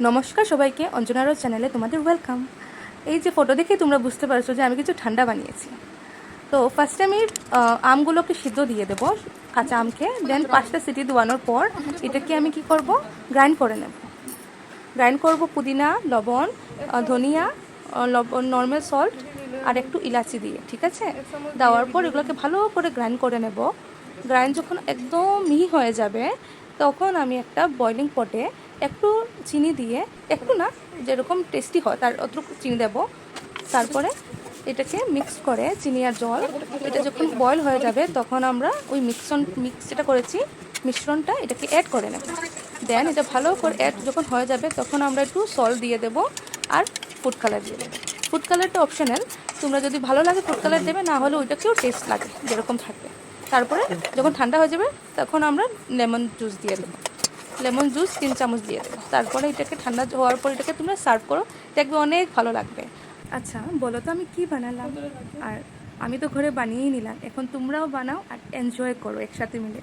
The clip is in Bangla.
নমস্কার সবাইকে, অঞ্জনারও চ্যানেলে তোমাদের ওয়েলকাম। এই যে ফটো দেখে তোমরা বুঝতে পারছো যে আমি কিছু ঠান্ডা বানিয়েছি। তো ফার্স্টে আমি আমগুলোকে সিদ্ধ দিয়ে দেবো, কাঁচা আমকে। দেন 5টা সিটি দেওয়ানোর পর এটাকে আমি কি করব, গ্রাইন্ড করে নেব। গ্রাইন্ড করব পুদিনা, লবণ, ধনিয়া, লবণ, নর্মাল সল্ট আর একটু ইলাচি দিয়ে, ঠিক আছে। দেওয়ার পর এগুলোকে ভালো করে গ্রাইন্ড করে নেব। গ্রাইন্ড যখন একদম মিহি হয়ে যাবে তখন আমি একটা বয়লিং পটে একটু চিনি দিয়ে, একটু না, যেরকম টেস্টি হয় তার অতটুকু চিনি দেব। তারপরে এটাকে মিক্স করে চিনি আর জল, এটা যখন বয়েল হয়ে যাবে তখন আমরা ওই মিক্স যেটা করেছি মিশ্রণটা এটাকে অ্যাড করে নেব। দেন এটা ভালো করে অ্যাড যখন হয়ে যাবে তখন আমরা একটু সল্ট দিয়ে দেবো আর ফুড কালার দিয়ে দেবো। ফুড কালারটা অপশনাল, তোমরা যদি ভালো লাগে ফুড কালার দেবে, না হলে ওইটাকেও টেস্ট লাগে যেরকম থাকবে। তারপরে যখন ঠান্ডা হয়ে যাবে তখন আমরা লেমন জুস দিয়ে দেবো, লেমন জুস 3 চামচ দিয়ে দেবো। তারপরে এটাকে ঠান্ডা হওয়ার পর এটাকে তোমরা সার্ভ করো, দেখবে অনেক ভালো লাগবে। আচ্ছা বলো তো আমি কি বানালাম, আর আমি তো ঘরে বানিয়েই নিলাম, এখন তোমরাও বানাও আর এনজয় করো একসাথে মিলে।